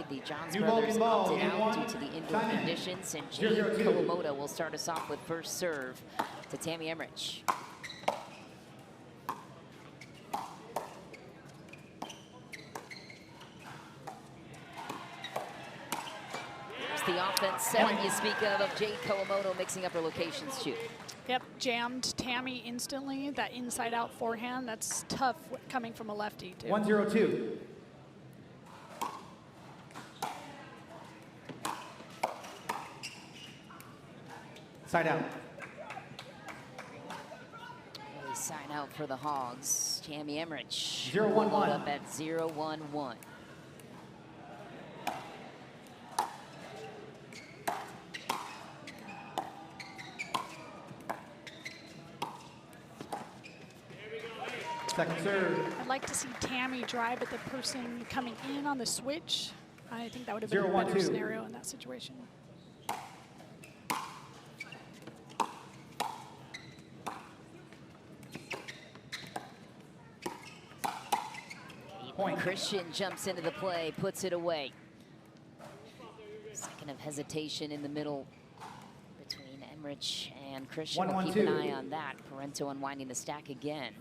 the Johns brothers opted out due to the indoor conditions, and Jade Kawamoto will start us off with first serve to Tamaryn Emmrich. The offense set you speak of Jade Kawamoto mixing up her locations too. Yep, jammed Tammy instantly. That inside-out forehand, that's tough coming from a lefty too. 1-0-2. Side out. Sign out for the Hogs. Tamaryn Emmrich. 0-1-1. Up at 0-1-1. Second serve. I'd like to see Tammy drive at the person coming in on the switch. I think that would have been a better scenario in that situation. Kaitlyn Christian jumps into the play, puts it away. Second of hesitation in the middle between Emmrich and Christian. We'll keep an eye on that. Parenteau unwinding the stack again.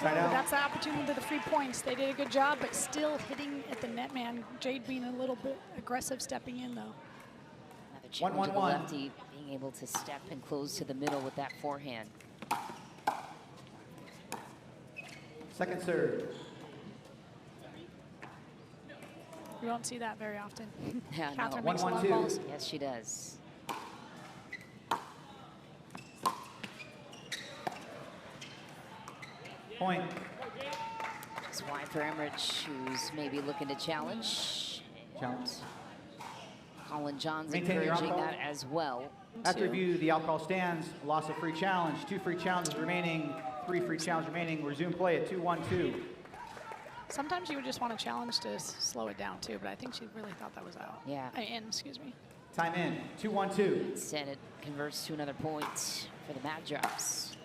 That's the opportunity to the 3 points. They did a good job, but still hitting at the net man. Jade being a little bit aggressive stepping in, though. Another challenge of the lefty being able to step and close to the middle with that forehand. Second serve. You don't see that very often. Yeah, Catherine no. makes a lot of balls. Yes, she does. Point. It's wide for Emmrich, who's maybe looking to challenge. Challenge. Collin Johns encouraging that as well. After review, the alcohol stands. Loss of free challenge. 2 free challenges remaining. 3 free challenges remaining. Resume play at 2-1-2. Sometimes you would just want to challenge to slow it down too, but I think she really thought that was out. Yeah. In, excuse me. Time in. 2-1-2. Instead, it converts to another point for the Mad Drops.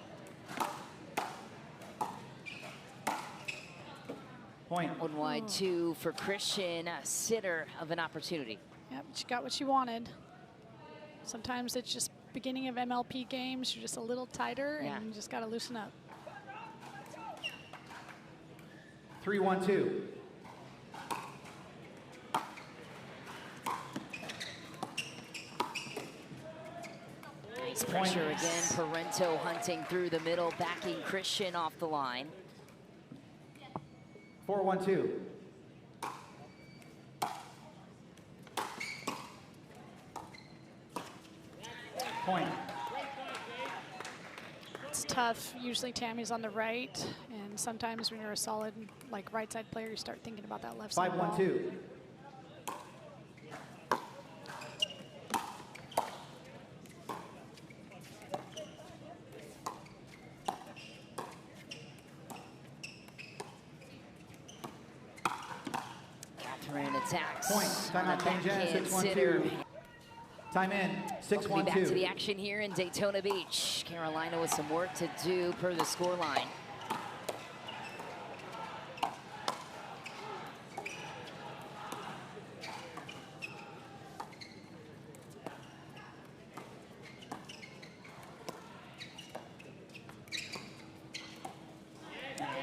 Point. 1 wide, 2 for Christian, a sitter of an opportunity. Yep, she got what she wanted. Sometimes it's just beginning of MLP games, you're just a little tighter and you just got to loosen up. 3-1-2. Nice pressure again. Parenteau hunting through the middle, backing Christian off the line. 4-1-2. Point. It's tough. Usually Tammy's on the right, and sometimes when you're a solid, like, right side player, you start thinking about that left side. 5-1-2. Attacks. Point. Timeout change in. 6-1-2. Time in. 6-1-2. We'll be back to the action here in Daytona Beach. Carolina with some work to do per the scoreline.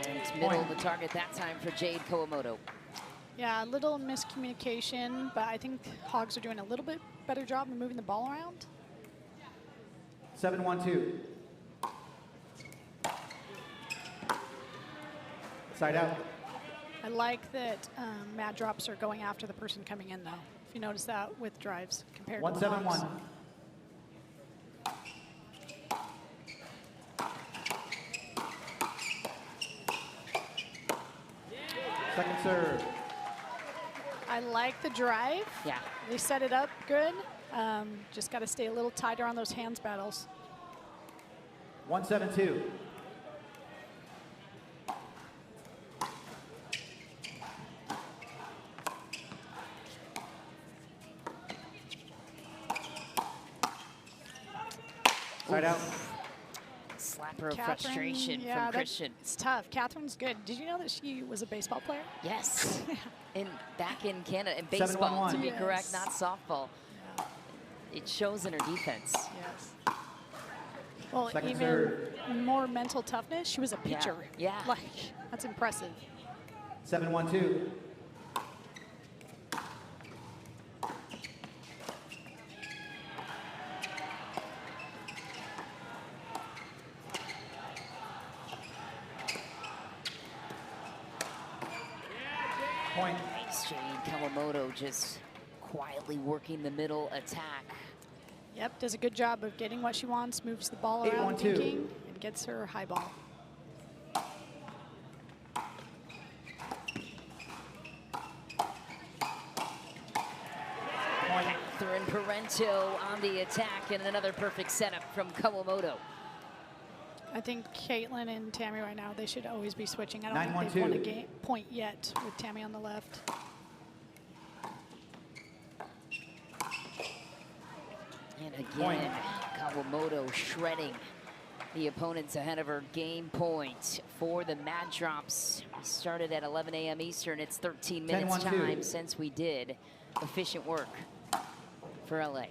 And middle of the target that time for Jade Kawamoto. Yeah, a little miscommunication, but I think Hogs are doing a little bit better job of moving the ball around. 7-1-2. Side out. I like that Mad Drops are going after the person coming in, though. If you notice that with drives compared to the Hogs. 1-7-1. Second serve. I like the drive. Yeah. They set it up good. Just got to stay a little tighter on those hands battles. 1-7-2. Side out. Slap Slapper of frustration from Christian. It's tough. Kaitlyn's good. Did you know that she was a baseball player? Yes. Back in Canada, in baseball, to be correct, not softball. Yeah. It shows in her defense. Yes. Well, even more mental toughness. She was a pitcher. Yeah. Like, that's impressive. 7-1-2. Point. Nice, Jade Kawamoto just quietly working the middle attack. Yep, does a good job of getting what she wants, moves the ball around thinking, and gets her high ball. Kaitlyn Parenteau on the attack, and another perfect setup from Kawamoto. I think Kaitlyn and Tammy right now, they should always be switching. I don't think they've won a point yet with Tammy on the left. And again, Kawamoto shredding the opponents ahead of her game point for the Mad Drops. We started at 11 a.m. Eastern. It's 13 minutes time since we did. Efficient work for LA.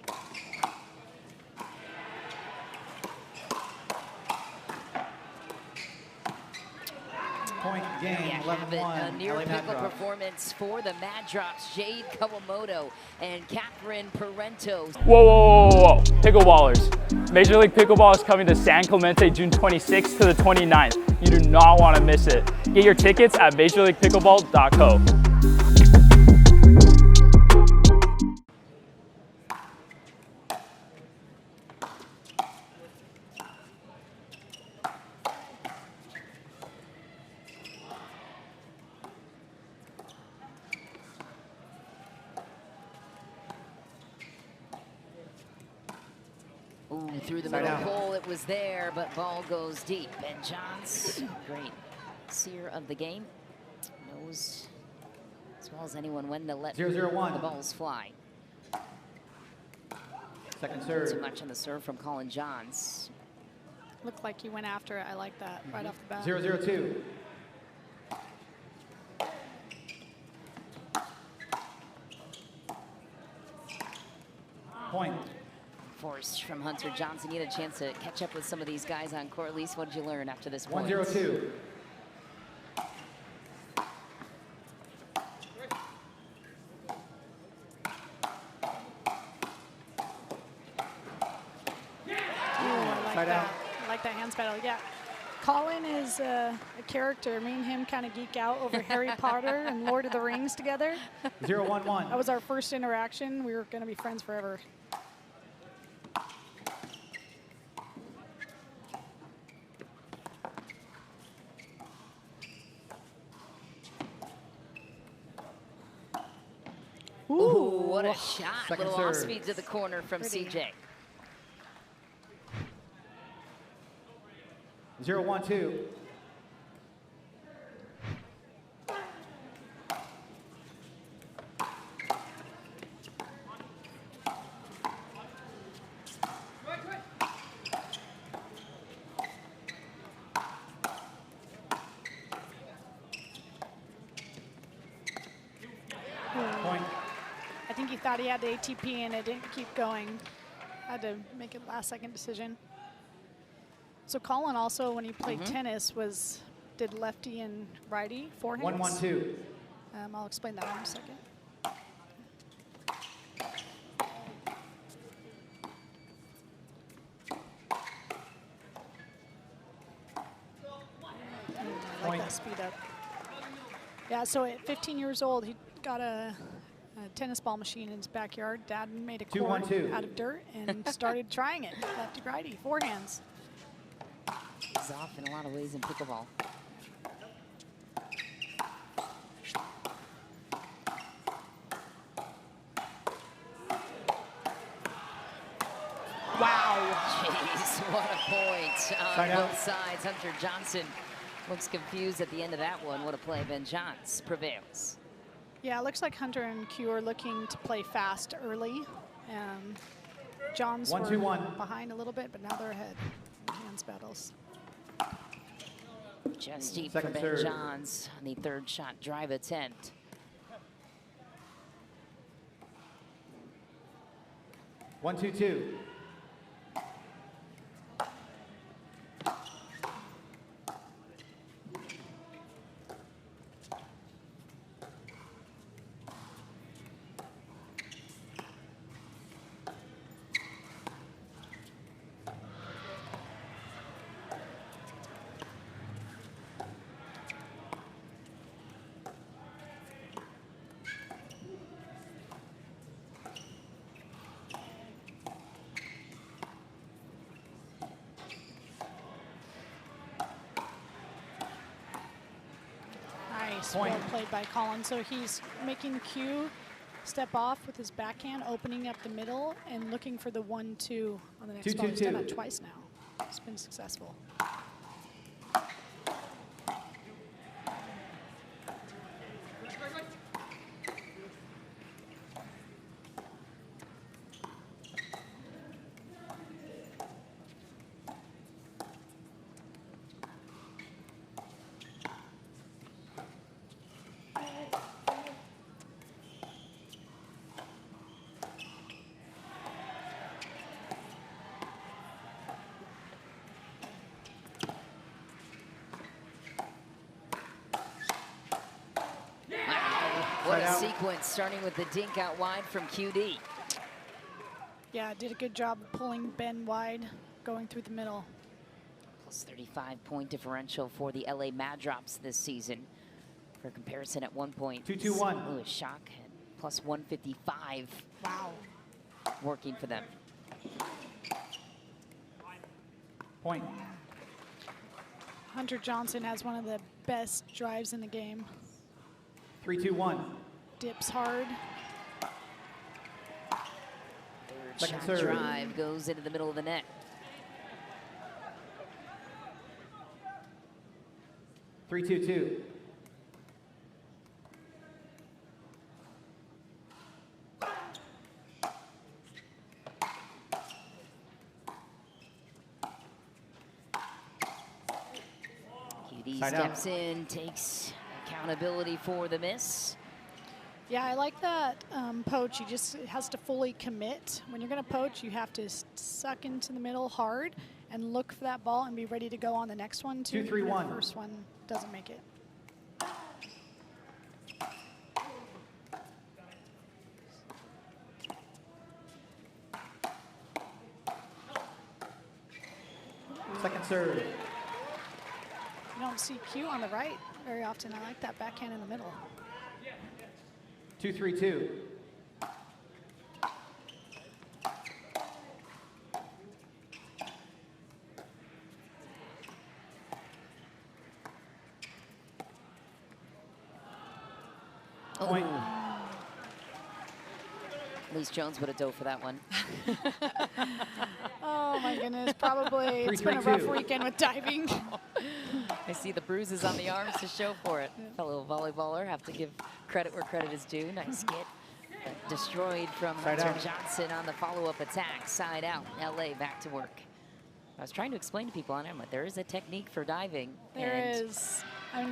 Point game, 11-1. A near pickle performance for the Mad Drops, Jade Kawamoto and Kaitlyn Parenteau. Whoa, whoa, whoa, whoa, pickleballers. Major League Pickleball is coming to San Clemente June 26th to the 29th. You do not want to miss it. Get your tickets at majorleaguepickleball.co. Ooh, through the middle pole, it was there, but ball goes deep. And Johns, great seer of the game, knows as well as anyone when to let 0-0-1. the balls fly. Second serve. Too much on the serve from Collin Johns. Looked like he went after it. I like that right off the bat. 0-0-2. Point. Forced from Hunter Johnson. You had a chance to catch up with some of these guys on court. Lisa, what did you learn after this point? 1-0-2. I like that hands battle. Yeah, Collin is a character. Me and him kind of geek out over Harry Potter and Lord of the Rings together. 0-1-1. That was our first interaction. We were going to be friends forever. Ooh, what a shot. Second Little serve. off speed to the corner from CJ. 0-1-2. Point. I think he thought he had the ATP and it didn't keep going. Had to make a last-second decision. So Collin also, when he played tennis, did lefty and righty forehands. 1-1-2. I'll explain that in a second. I like that speed up. Yeah, so at 15 years old, he got a tennis ball machine in his backyard. Dad made a court out of dirt and started trying it. Lefty-righty, forehands. He's off in a lot of ways in pickleball. Wow. Jeez, what a point on both sides. Hunter Johnson looks confused at the end of that one. What a play. Ben Johns prevails. Yeah, it looks like Hunter and Q are looking to play fast early. Johns were behind a little bit, but now they're ahead. Hands battles. Just deep for Ben Johns on the third shot drive attempt. One, two, two. Well played by Collin. So he's making Q step off with his backhand, opening up the middle, and looking for the 1-2 on the next ball. He's done that twice now. It's been successful. What a sequence, starting with the dink out wide from QD. Yeah, did a good job of pulling Ben wide, going through the middle. Plus 35-point differential for the LA Mad Drops this season. For comparison, at one point, 2-2-1. Louis Shock had plus 155. Wow. Working for them. Point. Hunter Johnson has one of the best drives in the game. 3-2-1. Dips hard. Third shot drive goes into the middle of the net. 3-2-2. QD steps in, takes accountability for the miss. Yeah, I like that poach. He just has to fully commit. When you're going to poach, you have to suck into the middle hard and look for that ball and be ready to go on the next one too. 2-3-1. The first one doesn't make it. Second serve. You don't see Q on the right very often. I like that backhand in the middle. 2-3-2. Point. At least Jones would have dove for that one. Oh my goodness, probably. It's been a rough weekend with diving. I see the bruises on the arms to show for it. Fellow volleyballer, have to give credit where credit is due. Nice get. Destroyed from Hunter Johnson on the follow-up attack. Side out. LA back to work. I was trying to explain to people on Emma, there is a technique for diving. There is.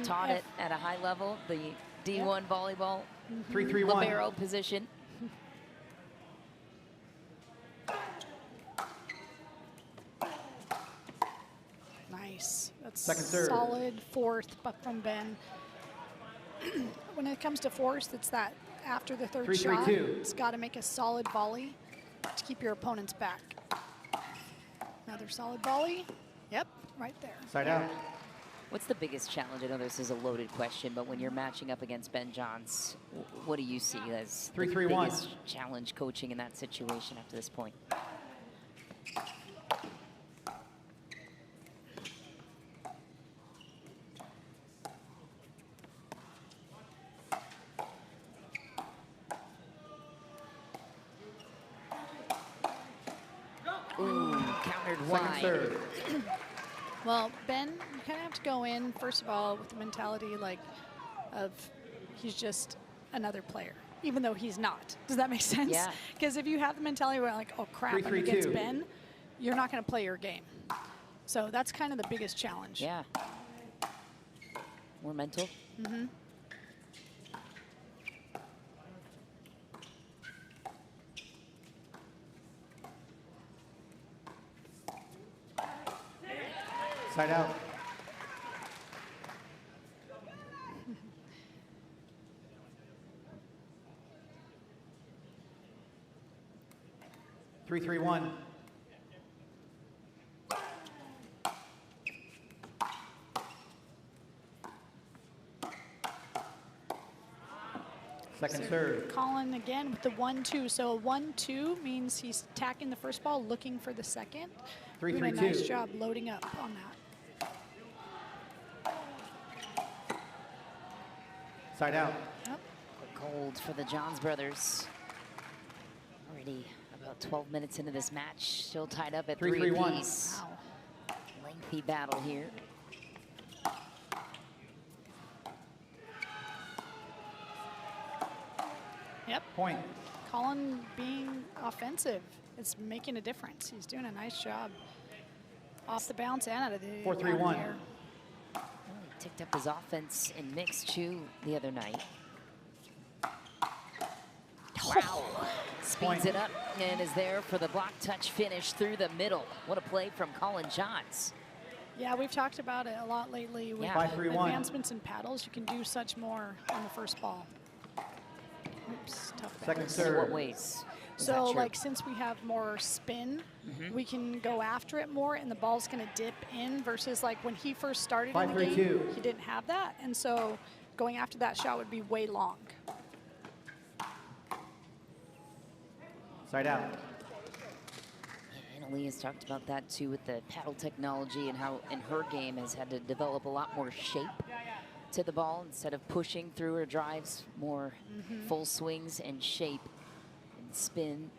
Taught it at a high level. The D1 volleyball 3-3-1 libero position. Nice. That's second serve. Solid fourth, but from Ben. When it comes to force, it's that after the third shot, it's got to make a solid volley to keep your opponents back. Another solid volley. Yep, right there. Side out. What's the biggest challenge? I know this is a loaded question, but when you're matching up against Ben Johns, what do you see as the biggest challenge coaching in that situation up to this point? Ooh, countered wide. Well, Ben, you kind of have to go in, first of all, with the mentality of he's just another player, even though he's not. Does that make sense? Yeah. Because if you have the mentality where oh crap, I'm against Ben, you're not going to play your game. So that's kind of the biggest challenge. Yeah. more mental. Mm-hmm. Side out. Three, 3-1. Second serve. Collin again with the 1-2. So a 1-2 means he's attacking the first ball, looking for the second. 3-3-2. Doing a nice job loading up on that. Side out. Yep. Quick hold for the Johns brothers. Already about 12 minutes into this match, still tied up at 3 apiece. Wow. Lengthy battle here. Yep. Point. Collin being offensive. It's making a difference. He's doing a nice job off the bounce and out of the 4-3-1. air. Well, he ticked up his offense in mixed chew the other night. Wow. Speeds Point. it up and is there for the block touch finish through the middle. What a play from Collin Johns. Yeah, we've talked about it a lot lately with Yeah. 5-3-1. advancements in paddles. You can do such more on the first ball. Oops, tough Second bounce. In what serve. ways? is So that true? like since we have more spin, we can go after it more and the ball's gonna dip in versus like when he first started in the 5-3-2. game, he didn't have that. And so going after that shot would be way long. Side out. Yeah, Annalie has talked about that too with the paddle technology and how in her game has had to develop a lot more shape to the ball instead of pushing through her drives, more full swings and shape and spin,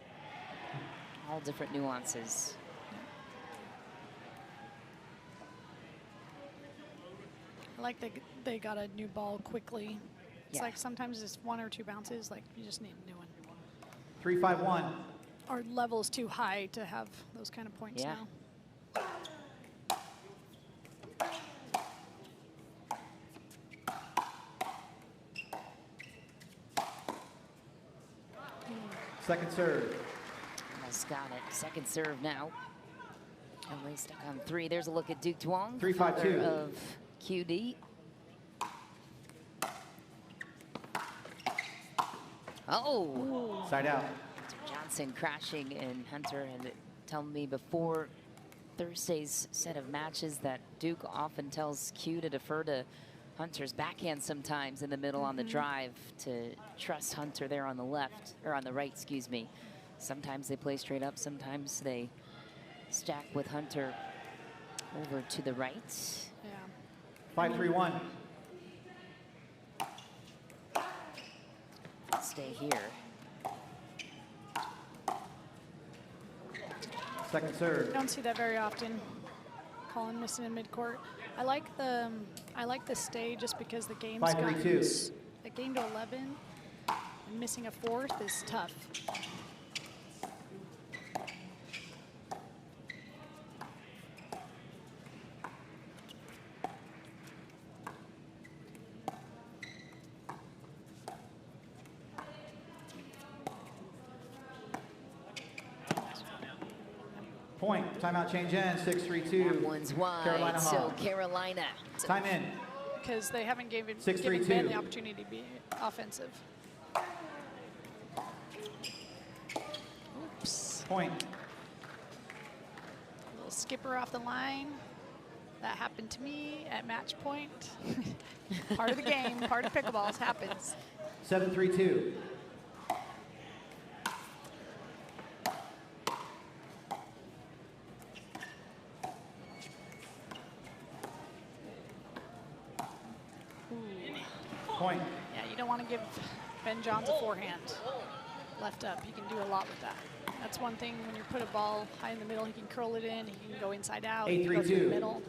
all different nuances. I like that they got a new ball quickly. It's Yeah. like sometimes it's 1 or 2 bounces, like you just need a new one. 3-5-1. Our level's too high to have those kind of points Yeah. now. Second serve. Almost got it. Second serve now. Emily stuck on 3. There's a look at Duke Duong, 3-5-2. father of QD. Oh! Side out. Johnson crashing, and Hunter had told me before Thursday's set of matches that Duke often tells Q to defer to Hunter's backhand sometimes in the middle on the drive, to trust Hunter there on the left, or on the right, excuse me. Sometimes they play straight up, sometimes they stack with Hunter over to the right. Yeah. 5-3-1. Stay here. Second serve. Don't see that very often. Collin missing in midcourt. I like the stay just because the game's 5-3-2. a game to 11 and missing a 4th is tough. Point. Timeout change in. 6-3-2. That one's wide, Carolina so Hogs. Carolina. Time in. Because they haven't given 6-3-2. Ben the opportunity to be offensive. Oops. Point. A little skipper off the line. That happened to me at match point. Part of the game, part of pickleballs happens. 7-3-2. Point. Yeah, you don't want to give Ben Johns a forehand. Left up, he can do a lot with that. That's one thing when you put a ball high in the middle, he can curl it in, he can go inside out, he can go through the 8-3-2. middle.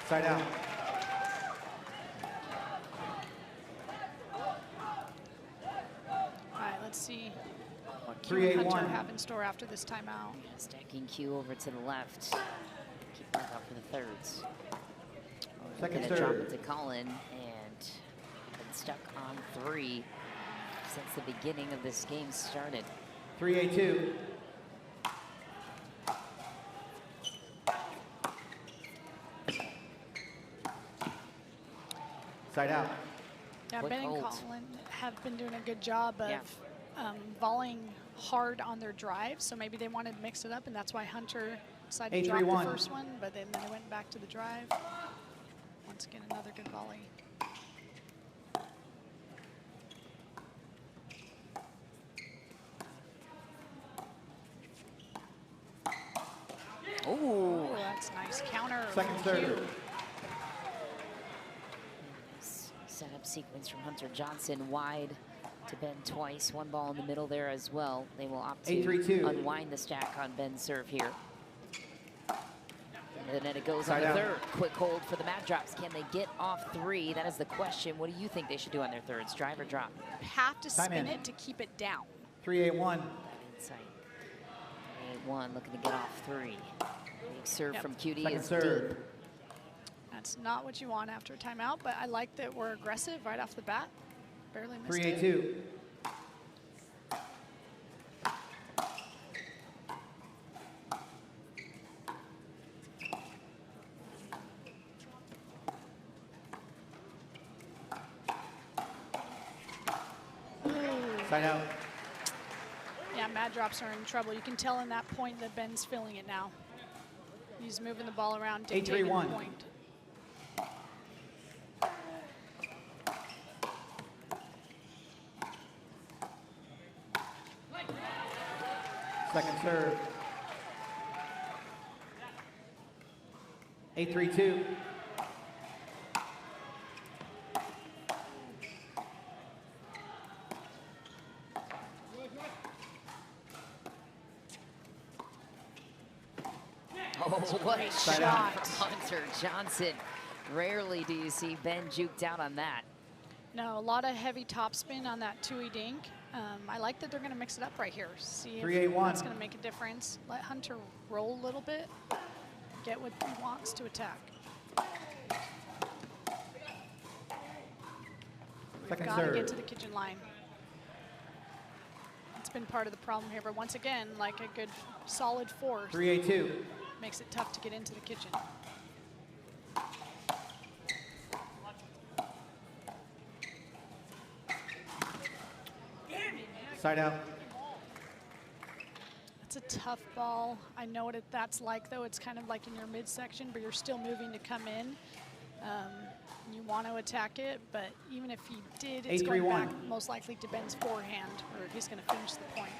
Side out. All right, let's see what Q and 3-8-1. Hunter have in store after this timeout. Yeah, stacking Q over to the left. Keep that up for the thirds. Second Gonna drop serve. it to Collin, and been stuck on 3 since the beginning of this game started. 3-8-2. Side out. Yeah, Quick Ben and hold. Collin have been doing a good job of volleying hard on their drives, so maybe they wanted to mix it up, and that's why Hunter decided to drop 8-3-1. the first one, but then they went back to the drive. Once again, another good volley. Oh, That's nice counter. Second Q. serve. Setup sequence from Hunter Johnson, wide to Ben twice. One ball in the middle there as well. They will opt to 8-3-2. unwind the stack on Ben's serve here. And then it goes Side on the out. third. Quick hold for the Mad Drops. Can they get off 3? That is the question. What do you think they should do on their thirds? Drive or drop? Have to Time spin in. it to keep it down. 3-8-1. Insight. 8-1 looking to get off 3. Big serve Yep. from QD Second is serve. deep. That's not what you want after a timeout, but I like that we're aggressive right off the bat. Barely missed it. 3-8-2. Side out. Yeah, Mad Drops are in trouble. You can tell in that point that Ben's feeling it now. He's moving the ball around, dictating the 8-3-1. point. Second serve. 8-3-2. Oh, what a Side shot out. from Hunter Johnson. Rarely do you see Ben juked out on that. No, a lot of heavy topspin on that two-y dink. I like that they're going to mix it up right here. See if 3-8-1. that's going to make a difference. Let Hunter roll a little bit. Get what he wants to attack. Second Got to serve. get to the kitchen line. It's been part of the problem here, but once again, like a good solid force 3-8-2. makes it tough to get into the kitchen. Side out. It's a tough ball. I know what that's like, though. It's kind of like in your midsection, but you're still moving to come in. You want to attack it, but even if he did, it's going 8-3-1. back most likely to Ben's forehand, where he's going to finish the point.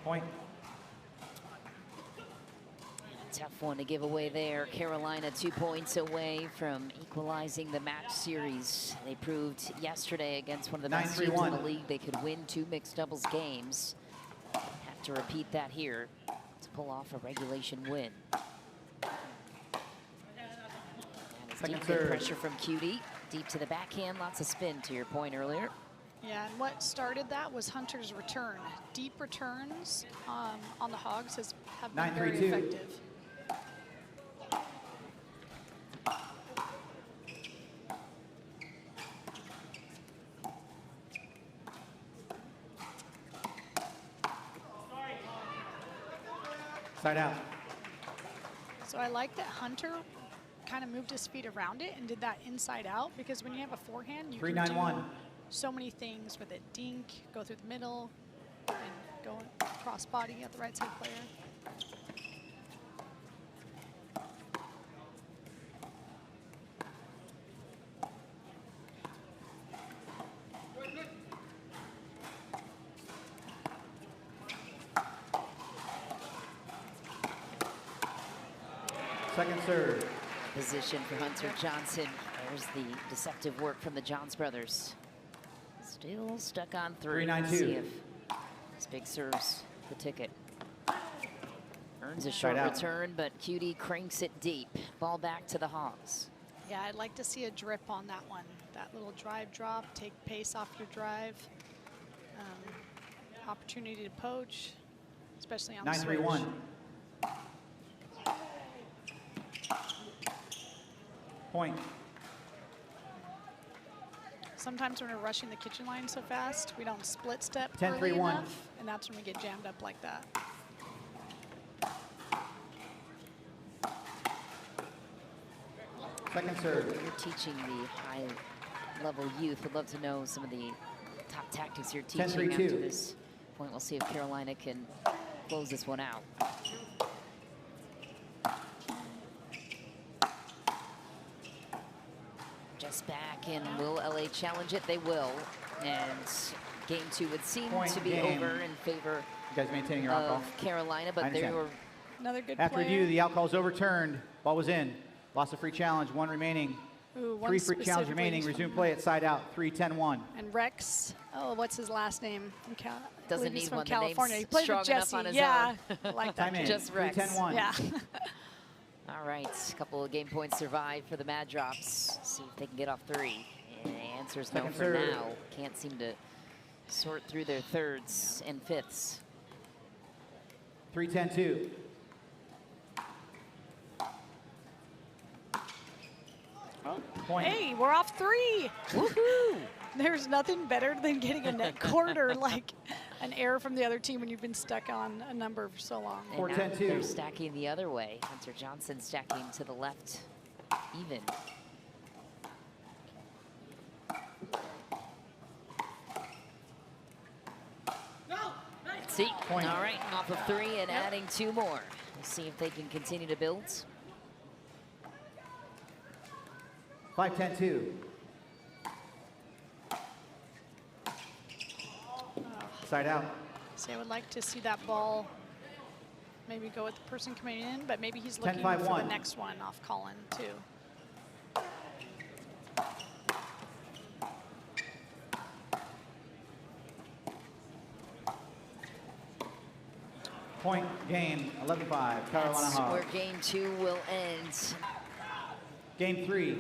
Point. Tough one to give away there. Carolina 2 points away from equalizing the match series. They proved yesterday against one of the best teams in the 9-3-1. league they could win 2 mixed doubles games. Have to repeat that here to pull off a regulation win. And it's Second deep good serve. pressure from QD. Deep to the backhand, lots of spin to your point earlier. Yeah, and what started that was Hunter's return. Deep returns on the Hogs have been very 9-3-2. effective. Side out. So I like that Hunter kind of moved his feet around it and did that inside out, because when you have a forehand, you can do 3-9-1. so many things with it. Dink, go through the middle, and go cross body at the right side player. Second serve. Position for Hunter Johnson. There's the deceptive work from the Johns brothers. Still stuck on 3. 3-9-2. See if this big serves the ticket. Earns a short out. return, but QD cranks it deep. Ball back to the Hogs. Yeah, I'd like to see a drip on that one. that little drive drop, take pace off your drive. Opportunity to poach, especially on the switch. 9-3-1. Point. Sometimes when we're rushing the kitchen line so fast, we don't split step 10-3-1. early enough, and that's when we get jammed up like that. Second serve. You're teaching the high-level youth. Would love to know some of the top tactics you're teaching 10-3-2. after this point. We'll see if Carolina can close this one out. Just back, and will LA challenge it? They will. And game 2 would seem Point to be game. over in favor You guys maintaining your alcohol? of Carolina, but they understand. were Another good After player. review, the alcohol is overturned. Ball was in. Lost a free challenge. 1 remaining. Ooh, one 3 free challenges specifically remaining. from- Resume play at side out. 3-10-1. And Rex, oh, what's his last name? From I Doesn't believe he's need from one. The name's California. He played strong with enough Jesse. on his Yeah, own. I like that Time in. kid. Just Rex. 3-10-1. Yeah. all right. A couple of game points survived for the Mad Drops. See if they can get off 3. And the answer's no Second for serve. now. Can't seem to sort through their thirds and fifths. 3-10-2. Point. Hey, we're off 3. Woohoo! There's nothing better than getting a net quarter, like an error from the other team when you've been stuck on a number for so long. And now 4-10-2. they're stacking the other way. Hunter Johnson stacking to the left even. Let's see. Point. All right, off of 3 and adding 2 more. We'll see if they can continue to build. 5-10-2. Side out. So I would like to see that ball maybe go with the person coming in, but maybe he's looking 10-5-1. for the next one off Collin, too. Point game 11-5. Carolina That's where Hogs. game 2 will end. Game 3.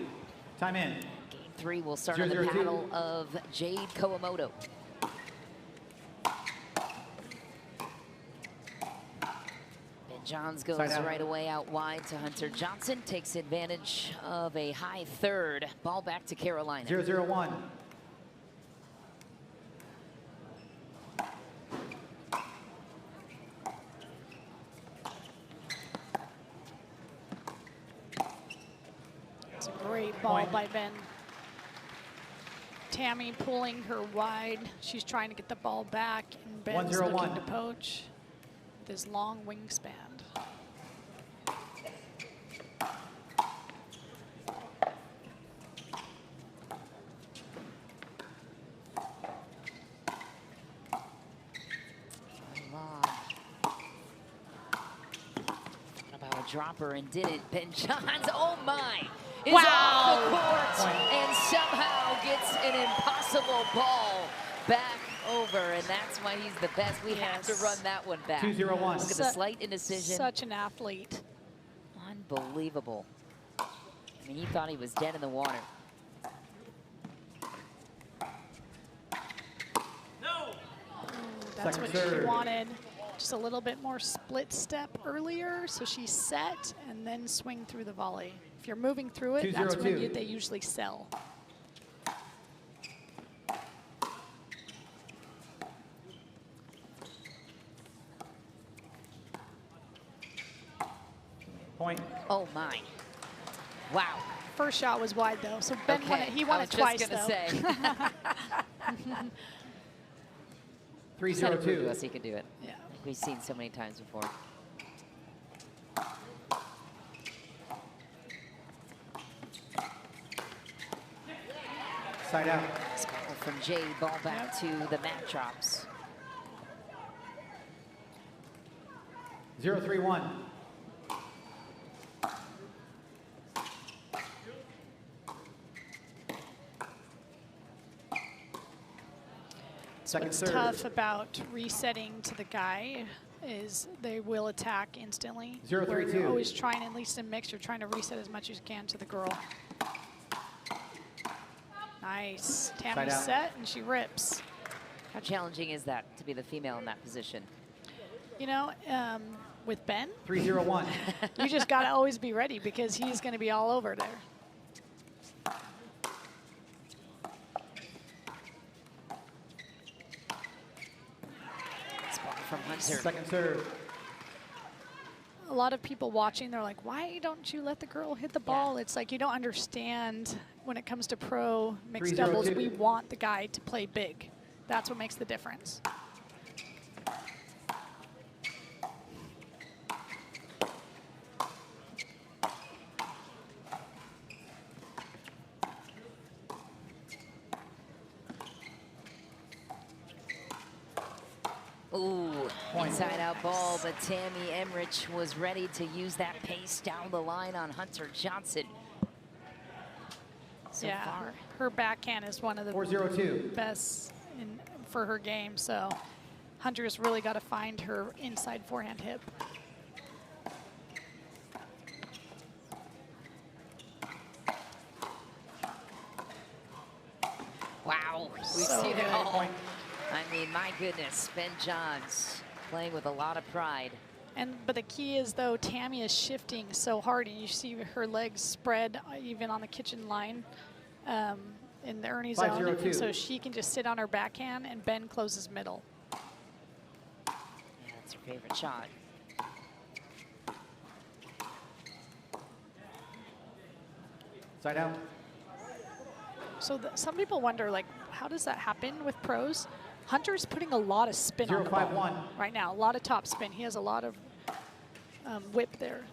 Time in. Game 3 will start on the 0-0-2. paddle of Jade Kawamoto. Ben Johns goes Side out. right away out wide to Hunter Johnson. Takes advantage of a high third. Ball back to Carolina. 0-0-1. It's a great ball Point. by Ben. Tammy pulling her wide. She's trying to get the ball back, and Ben's 1-0-1. looking to poach with his long wingspan. Long. Thought about a dropper and did it. Ben Johns, oh my, is off the court and somehow gets an impossible ball back over, and that's why he's the best. We have to Yes. run that one back. 2-0-1. Look at the slight indecision. Such an athlete. Unbelievable. I mean, he thought he was dead in the water. That's Second what she serve. wanted. Just a little bit more split step earlier, so she set and then swing through the volley. If you're moving through it, that's when 2-0-2. they usually sell. Point. Oh my. Wow. First shot was wide though, so Ben won it. He won I it was twice just gonna though. say. He's had to prove to us 3-0-2. he could do it. Yeah. Like we've seen so many times before. Side out. Spell from Jade, ball back to the mat drops. 0-3-1. Second What's serve. tough about resetting to the guy is they will attack instantly. 0-3-2. Where you're always trying, at least in mix, you're trying to reset as much as you can to the girl. Nice. Tammy's set, and she rips. How challenging is that to be the female in that position? You know, with Ben, 3-0-1. you just got to always be ready because he's going to be all over there. Spot from Hunter. Second serve. A lot of people watching, they're like, why don't you let the girl hit the ball? It's like you don't understand when it comes to pro mixed doubles, we want the guy to play big. That's what makes the difference. Ooh, inside out ball, but Tamaryn Emmrich was ready to use that pace down the line on Hunter Johnson. So far. Her backhand is one of the 4-0-2. best for her game, so Hunter's really got to find her inside forehand hip. Wow, we've So seen it good. all. I mean, my goodness, Ben Johns playing with a lot of pride. But the key is, though, Tammy is shifting so hard, and you see her legs spread even on the kitchen line in the Ernie zone. And so she can just sit on her backhand, and Ben closes middle. Yeah, that's her favorite shot. Side out. So some people wonder, like, how does that happen with pros? Hunter's putting a lot of spin on the ball right now, a lot of top spin. He has a lot of whip there.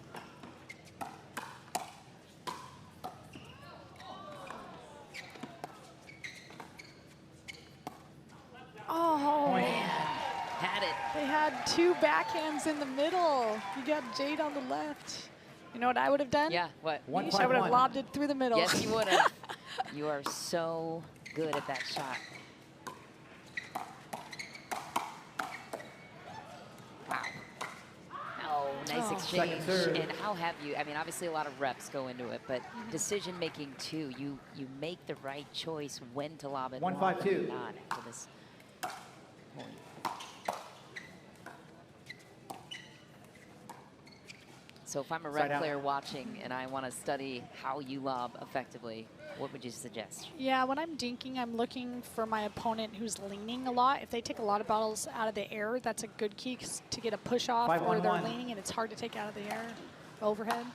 Oh, man. Had it. They had two backhands in the middle. You got Jade on the left. You know what I would have done? Yeah, what? I would have lobbed it through the middle. Yes, you would have. You are so good at that shot. Wow. Oh, nice exchange. And how have you, I mean, obviously a lot of reps go into it, but decision making too. You make the right choice when to lob it. 1-5-2. Not after this point. So if I'm a rep player watching and I want to study how you lob effectively, what would you suggest? Yeah, when I'm dinking, I'm looking for my opponent who's leaning a lot. If they take a lot of balls out of the air, that's a good key to get a push off, or they're leaning and it's hard to take out of the air, overhead.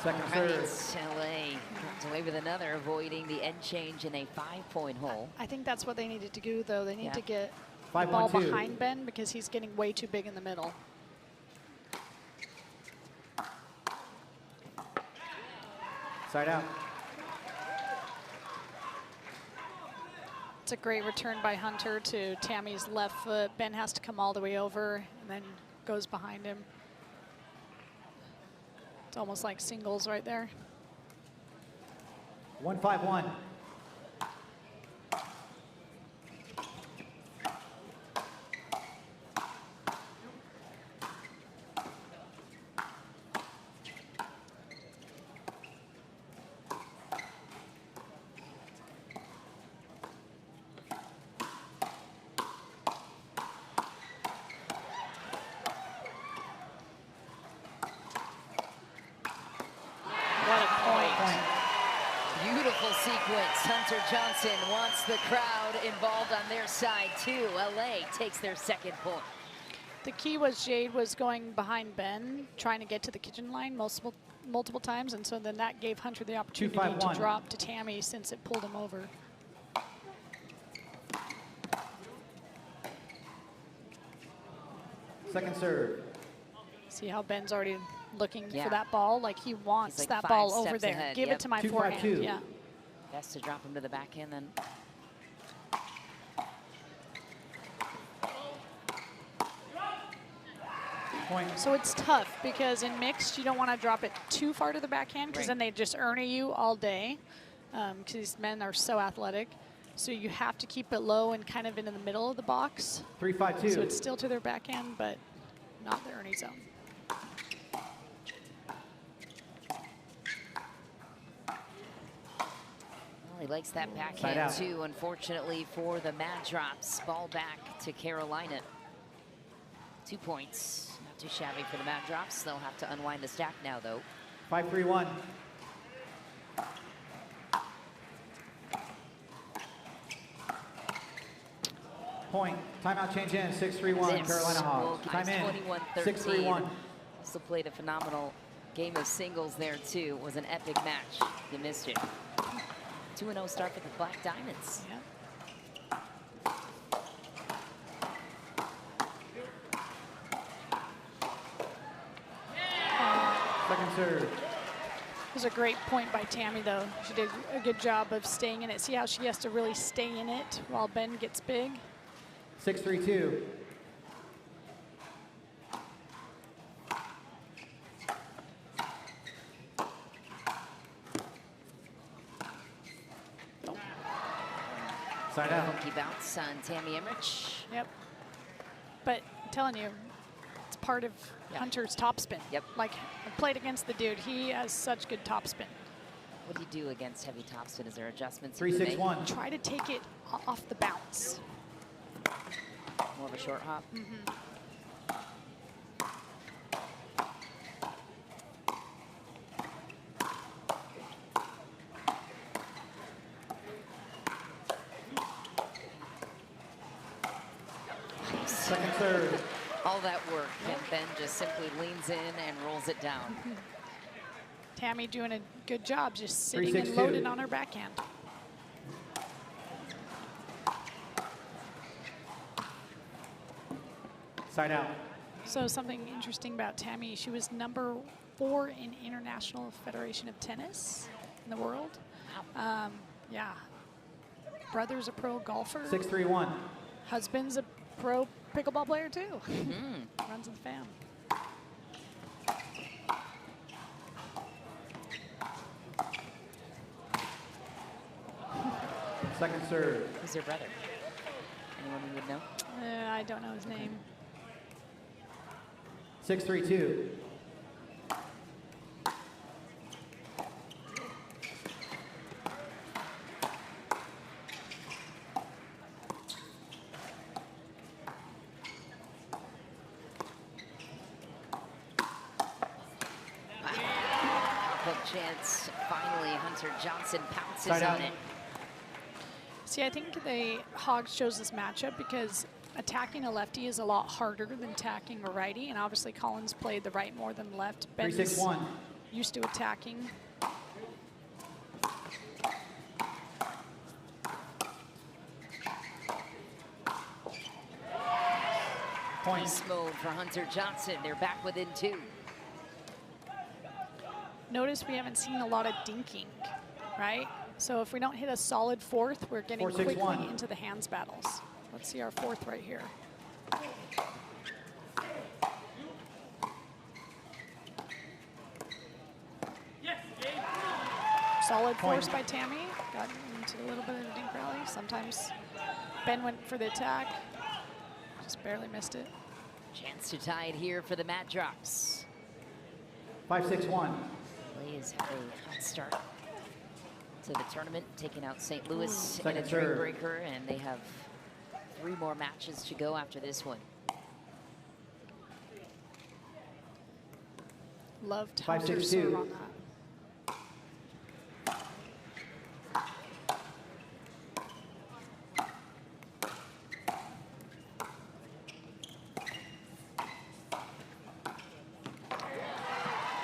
Second serve. LA comes away with another, avoiding the end change in a 5-point hole. I think that's what they needed to do, though. They need to get the 5-1-2. ball behind Ben because he's getting way too big in the middle. Side out. It's a great return by Hunter to Tammy's left foot. Ben has to come all the way over and then goes behind him. It's almost like singles right there. 1-5-1. Hunter Johnson wants the crowd involved on their side too. LA takes their second point. The key was Jade was going behind Ben, trying to get to the kitchen line multiple times, and so then that gave Hunter the opportunity to drop to Tammy since it pulled him over. Second serve. See how Ben's already looking for that ball? Like he wants like that ball over there. Ahead. Give it to my forehand. Yeah. Best to drop him to the backhand then. Point. So it's tough because in mixed, you don't want to drop it too far to the backhand because then they just Ernie you all day because these men are so athletic. So you have to keep it low and kind of in the middle of the box. 3-5-2. So it's still to their backhand, but not the Ernie zone. Well, he likes that backhand too, unfortunately for the Mad Drops. Ball back to Carolina. 2 points. Not too shabby for the Mad Drops. They'll have to unwind the stack now, though. 5-3-1. Point. Timeout change in. 6-3-1. Carolina Hogs. Time in. 6-3-1. Also played a phenomenal game of singles there, too. It was an epic match. You missed it. 2-0 start for the Black Diamonds. Yeah. Second serve. It was a great point by Tammy, though. She did a good job of staying in it. See how she has to really stay in it while Ben gets big? 6-3-2. Side out. Funky bounce on Tammy Emmrich. Yep. But I'm telling you, it's part of Hunter's topspin. Yep. Like, I played against the dude. He has such good topspin. What do you do against heavy topspin? Is there adjustments? 3-6-1. Try to take it off the bounce. More of a short hop. Second serve. All that work, and Ben just simply leans in and rolls it down. Tammy doing a good job, just sitting 3-6-2. and loaded on her backhand. Side out. So something interesting about Tammy, she was number 4 in International Federation of Tennis in the world. Yeah. Brother's a pro golfer. 6-3-1. Husband's a pro pickleball player too. Runs in the fam. Second serve. Who's your brother? Anyone we would know? I don't know his name. 6-3-2. Chance. Finally, Hunter Johnson pounces Side out. on it. See, I think the Hogs chose this matchup because attacking a lefty is a lot harder than attacking a righty, and obviously Collins played the right more than left. Ben's 3-6-1. used to attacking. Point. Beast mode for Hunter Johnson. They're back within 2. Notice we haven't seen a lot of dinking, right? So if we don't hit a solid 4th, we're getting 4-6-1. quickly into the hands battles. Let's see our 4th right here. Solid force by Tammy. Got into a little bit of a dink rally. Sometimes Ben went for the attack. Just barely missed it. Chance to tie it here for the Mad Drops. 5-6-1. Lee has had a hot start to the tournament, taking out St. Louis in a Second dream serve. breaker, and they have 3 more matches to go after this one. Loved 5-6-2. Hunter's serve on that.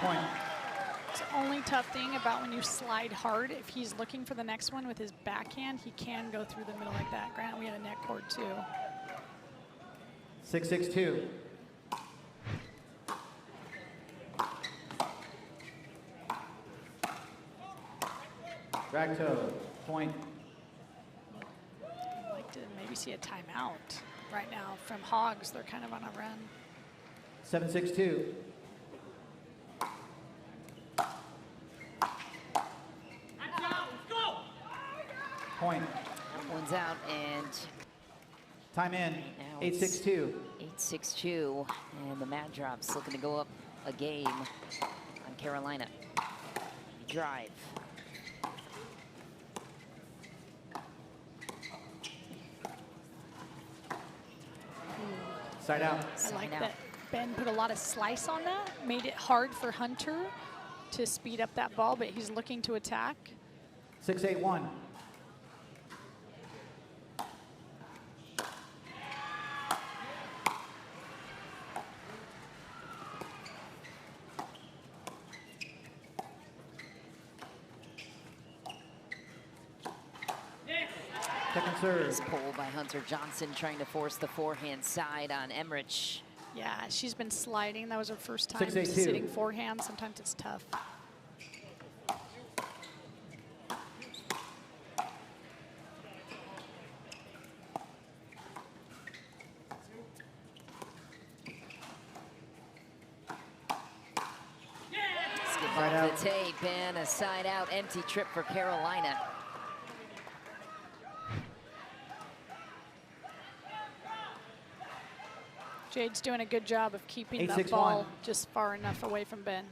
Point. It's the only tough thing about when you slide hard, if he's looking for the next one with his backhand, he can go through the middle like that. Granted, we had a net cord too. 6-6-2. Drag toe. Point. I'd like to maybe see a timeout right now from Hogs. They're kind of on a run. 7-6-2. That Point. one's and Time in, now it's 8-6-2. 8-6-2, and the Mad Drops looking to go up a game on Carolina. Drive. Side out. I like that Ben put a lot of slice on that, made it hard for Hunter to speed up that ball, but he's looking to attack. 6-8-1. Second serve. This pull by Hunter Johnson trying to force the forehand side on Emmrich. Yeah, she's been sliding. That was her first time 6-8-2. sitting forehand. Sometimes it's tough. Skip Side off out. the tape and a side out empty trip for Carolina. Jade's doing a good job of keeping that 8-6-1. ball just far enough away from Ben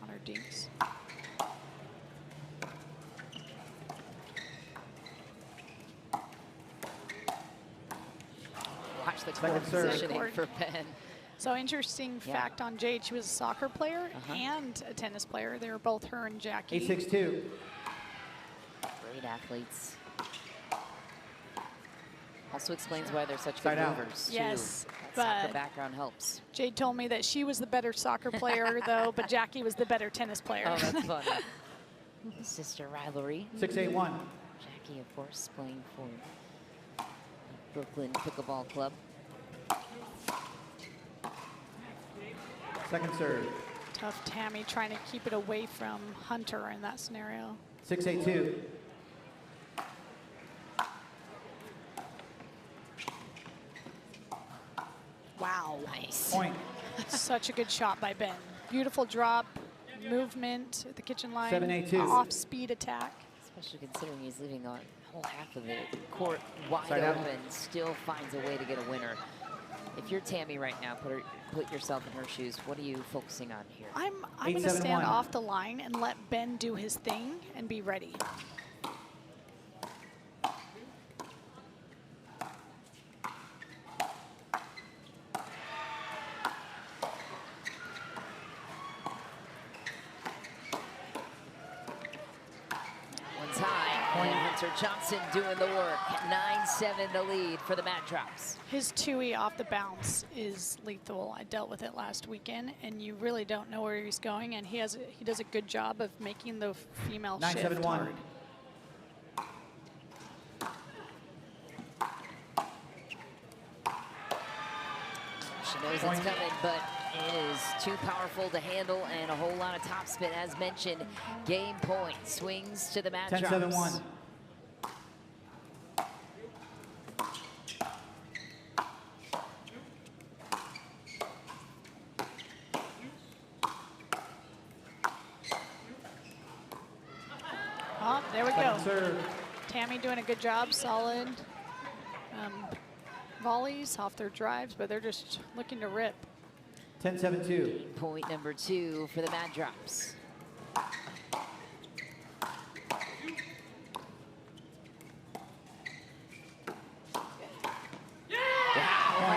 on her dinks. Watch the Second court serve. positioning for Ben. So interesting Yeah. fact on Jade, she was a soccer player and a tennis player. They were both her and Jackie. 8-6-2. Great athletes. Also explains why they're such good Side out. movers, too. Yes, That soccer but background helps. Jade told me that she was the better soccer player though, but Jackie was the better tennis player. Oh, that's funny. Sister rivalry. 6-8-1. Jackie, of course, playing for Brooklyn Pickleball Club. Second serve. Tough Tammy trying to keep it away from Hunter in that scenario. 6-8-2. Wow. Nice. Point. Such a good shot by Ben. Beautiful drop, movement at the kitchen line, 7-8-2. off-speed attack. Especially considering he's leaving a whole half of the court wide Side out. open, still finds a way to get a winner. If you're Tammy right now, put yourself in her shoes. What are you focusing on here? I'm going to stand 8-7-1. off the line and let Ben do his thing and be ready. One's high, and Hunter Johnson doing the work. 9-7 the lead for the Mad Drops. His 2E off the bounce is lethal. I dealt with it last weekend, and you really don't know where he's going, and he does a good job of making the female 9-7-1. shift hard. She knows it's coming, but it is too powerful to handle, and a whole lot of topspin. As mentioned, game point. Swings to the Mad Drops. 10-7-1. Oh, there we go. Second serve. Tammy doing a good job, solid volleys off their drives, but they're just looking to rip. 10-7-2. Point number 2 for the Mad Drops.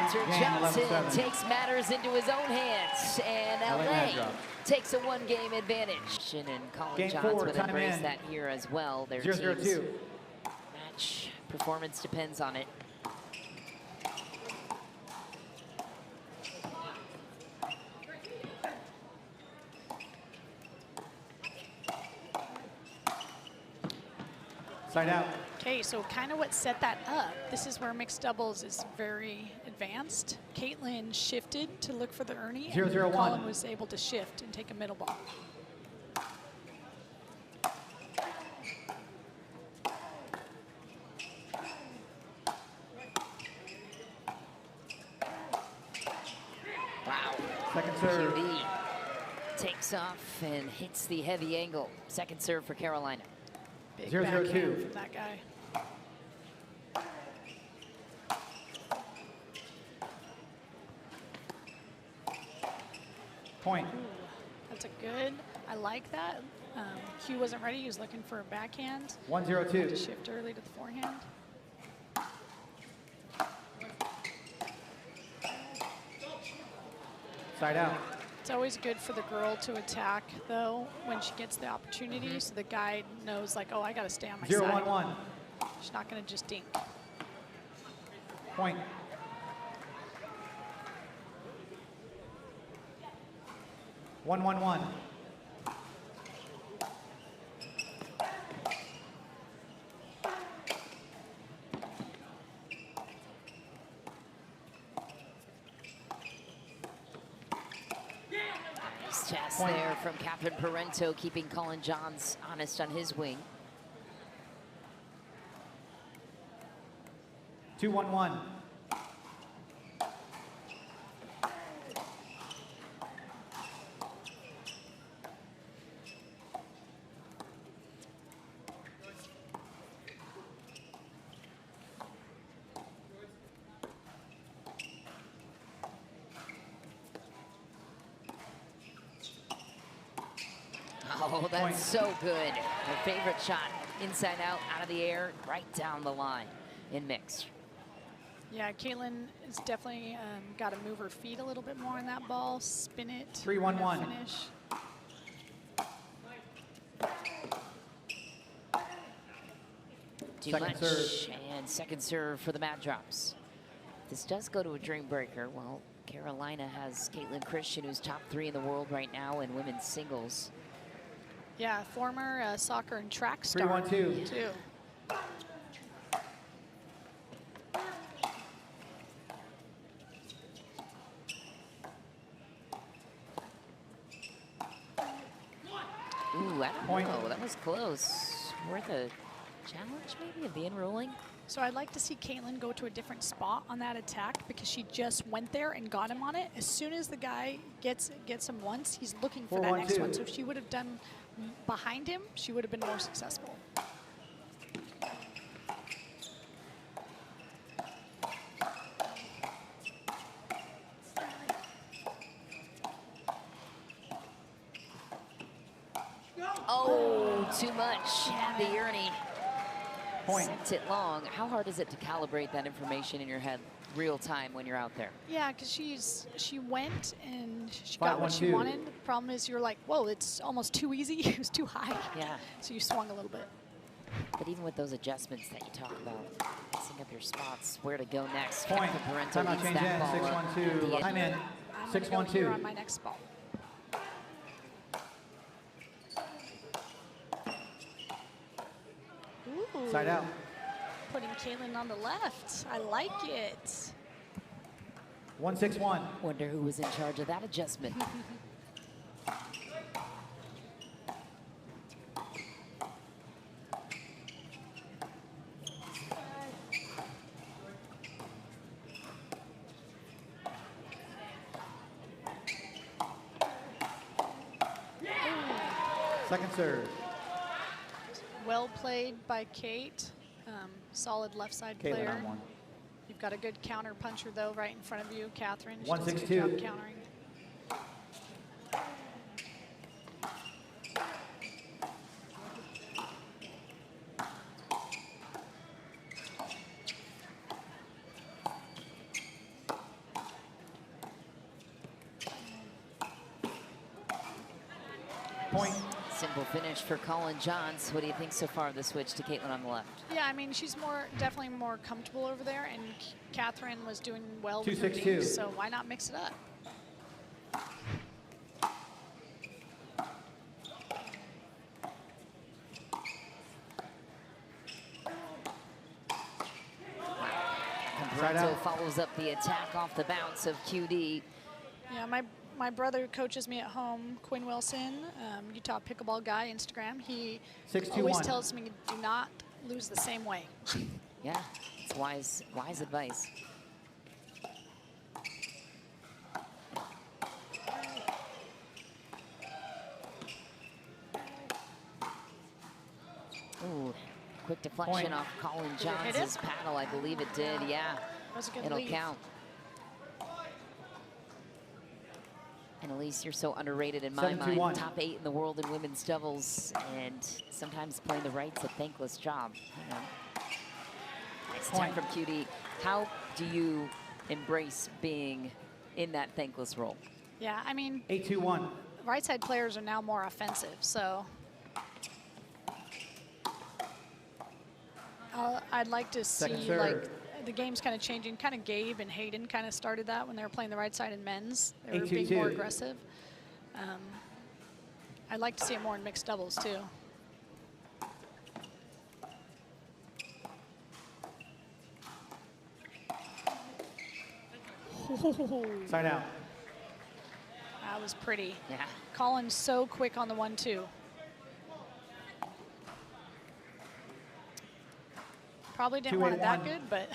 Hunter Game, Johnson 11-7. takes matters into his own hands, and LA Mad LA Drops. takes a one-game advantage. And Collin Game Johns 4, would time embrace in. that here as well. Their 0-0-2. team's match performance depends on it. Side out. Okay, so kind of what set that up, this is where mixed doubles is very advanced. Kaitlyn shifted to look for the Ernie, 0-0-1. and Collin was able to shift and take a middle ball. Wow. Second serve. QB takes off and hits the heavy angle. Second serve for Carolina. Big 0-0-2. backhand from that guy. Point. Ooh, that's a good, I like that. Q wasn't ready, he was looking for a backhand. 1-0-2. Had to shift early to the forehand. Side out. It's always good for the girl to attack, though, when she gets the opportunity, so the guy knows, like, oh, I got to stay on my 0-1-1. side. She's not going to just dink. Point. One, 1-1. Nice chest there from Captain Parenteau, keeping Collin Johns honest on his wing. 2-1-1. Oh, that's so good. Her favorite shot, inside out, out of the air, right down the line in mixed. Yeah, Kaitlyn has definitely got to move her feet a little bit more on that ball, spin it. 3-1-1. Finish. Too Second much. serve. And second serve for the Mad Drops. This does go to a dream breaker. Well, Carolina has Kaitlyn Christian, who's top 3 in the world right now in women's singles. Yeah, former soccer and track star. 3-1-2. Too. Ooh, I don't Point. know. That was close. Worth a challenge, maybe, of the end ruling? So I'd like to see Kaitlyn go to a different spot on that attack because she just went there and got him on it. As soon as the guy gets him once, he's looking for that next 4-1-2. one. So if she would have done behind him, she would have been more successful. Oh, too much. Had the Ernie. Point. Sent it long. How hard is it to calibrate that information in your head real time when you're out there? Yeah, because she went and she got what she 5-1-2. wanted. The problem is you're like, whoa, it's almost too easy. It was too high. Yeah. So you swung a little bit. But even with those adjustments that you talk about, mixing up your spots, where to go next. Point. Captain Parenteau Timeout eats change that in. ball up. 6-1-2. I'm in. I'm going to go here on my next ball. Ooh. Side out. Putting Kaitlyn on the left. I like it. 1-6-1. Wonder who was in charge of that adjustment. Second serve. Well played by Kate. Solid left side Kaitlyn player. on one. You've got a good counter puncher though right in front of you, Catherine. She 1-6-2. does a good job countering. Point. Simple finish for Collin Johns. What do you think so far of the switch to Kaitlyn on the left? Yeah, I mean, she's definitely more comfortable over there, and Catherine was doing well with 2-6-2. her dink, so why not mix it up? Parenteau follows up the attack off the bounce of QD. Yeah, my brother coaches me at home, Quinn Wilson, Utah Pickleball guy, Instagram. He 6-2-1. always tells me, do not lose the same way. Yeah, it's wise advice. Ooh, quick deflection Point. off Collin Did it hit Johns' it? paddle. I believe it did, yeah. That was a good It'll lead. count. Annalise, you're so underrated in my mind. Top 8 in the world in women's doubles, and sometimes playing the right's a thankless job. You know. Nice time from QD. How do you embrace being in that thankless role? Yeah, I mean, 8-2-1. Right side players are now more offensive, so I'd like to see like the game's kind of changing. Kind of Gabe and Hayden kind of started that when they were playing the right side in men's. They were being more aggressive. I'd like to see it more in mixed doubles too. Side out. That was pretty. Yeah. Collin's so quick on the 1-2. Probably didn't want it that good, but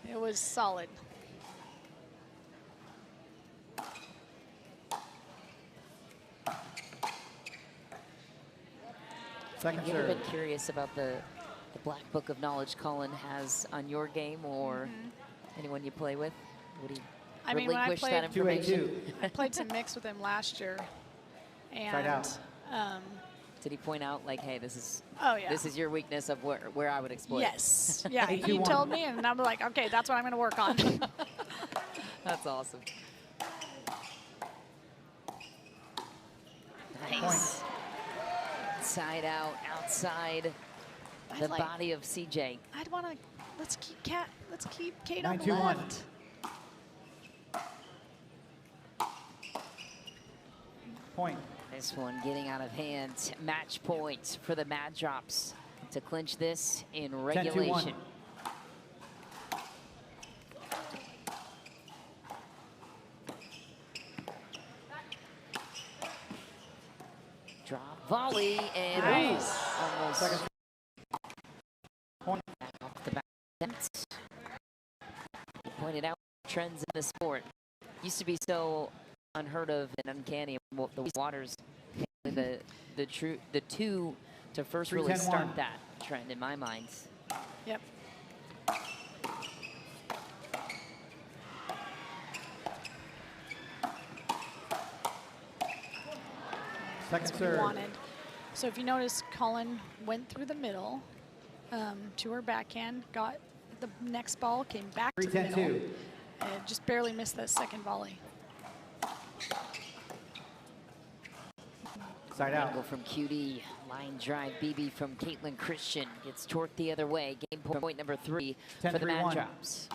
it was solid. Second Have you ever been curious about the black book of knowledge Collin has on your game or anyone you play with? Would he relinquish that information? I played some mix with him last year, and did he point out like, hey, this is this is your weakness of where I would exploit? Yes. Yeah, he told me, and I'm like, okay, that's what I'm going to work on. That's awesome. Nice. Side out, outside the body of CJ. I'd want to, let's keep Kate on the left. Point. This one getting out of hand. Match point for the Mad Drops to clinch this in regulation. 10-2-1. Drop volley and almost point. back off the back. He pointed out trends in the sport. Used to be so unheard of and uncanny. The Waters, the two to first really start that trend in my mind. Yep. Second serve. Wanted. So if you notice, Collin went through the middle to her backhand, got the next ball, came back to the middle, and just barely missed that second volley. Side out. Angle from QD, line drive BB from Kaitlyn Christian, gets torqued the other way. Game point number 3 for the Mad Drops.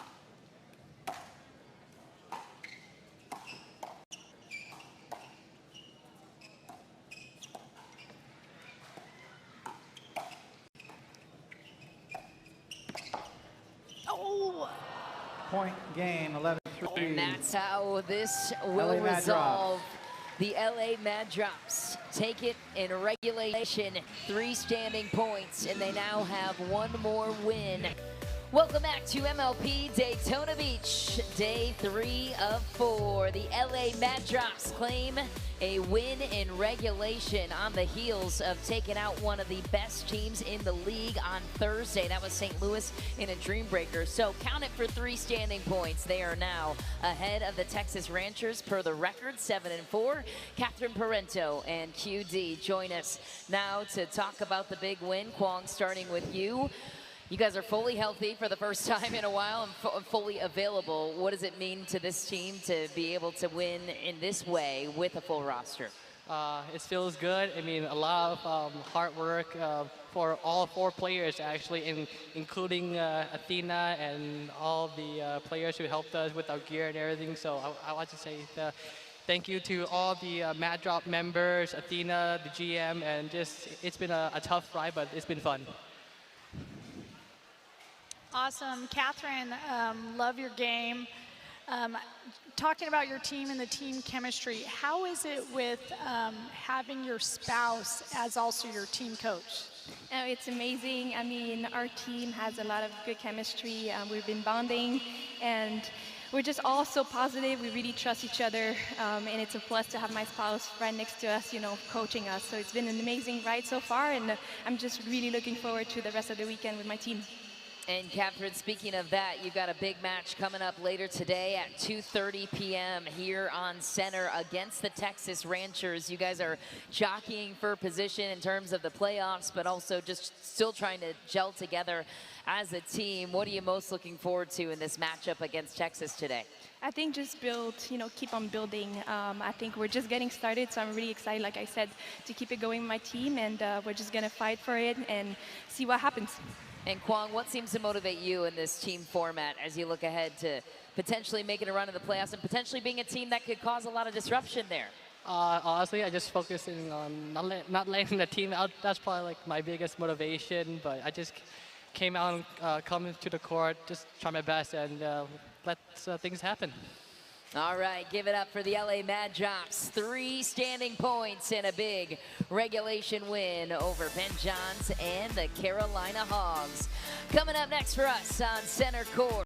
Oh! Point game, 11-3. And that's how this will resolve. The LA Mad Drops take it in regulation, 3 standing points, and they now have 1 more win. Welcome back to MLP Daytona Beach, day 3 of 4. The LA Mad Drops claim a win in regulation on the heels of taking out one of the best teams in the league on Thursday. That was St. Louis in a dream breaker. So count it for 3 standing points. They are now ahead of the Texas Ranchers per the record, 7-4. Catherine Parenteau and QD join us now to talk about the big win. Quang, starting with you. You guys are fully healthy for the first time in a while and fully available. What does it mean to this team to be able to win in this way with a full roster? It feels good. I mean, a lot of hard work for all 4 players, actually, including Athena and all the players who helped us with our gear and everything. So I want to say thank you to all the Mad Drop members, Athena, the GM, and just it's been a tough ride, but it's been fun. Awesome. Catherine, love your game. Talking about your team and the team chemistry, how is it with having your spouse as also your team coach? It's amazing. I mean, our team has a lot of good chemistry. We've been bonding, and we're just all so positive. We really trust each other, and it's a plus to have my spouse right next to us, you know, coaching us. So it's been an amazing ride so far, and I'm just really looking forward to the rest of the weekend with my team. And Catherine, speaking of that, you've got a big match coming up later today at 2:30 p.m. here on Center against the Texas Ranchers. You guys are jockeying for position in terms of the playoffs, but also just still trying to gel together as a team. What are you most looking forward to in this matchup against Texas today? I think just build, keep on building. I think we're just getting started, so I'm really excited, like I said, to keep it going with my team, and we're just going to fight for it and see what happens. And Quang, what seems to motivate you in this team format as you look ahead to potentially making a run in the playoffs and potentially being a team that could cause a lot of disruption there? Honestly, I just focusing on not letting the team out. That's probably like my biggest motivation, but I just came out and come into the court, just try my best and let things happen. All right, give it up for the LA Mad Drops. 3 standing points and a big regulation win over Ben Johns and the Carolina Hogs. Coming up next for us on Center Court.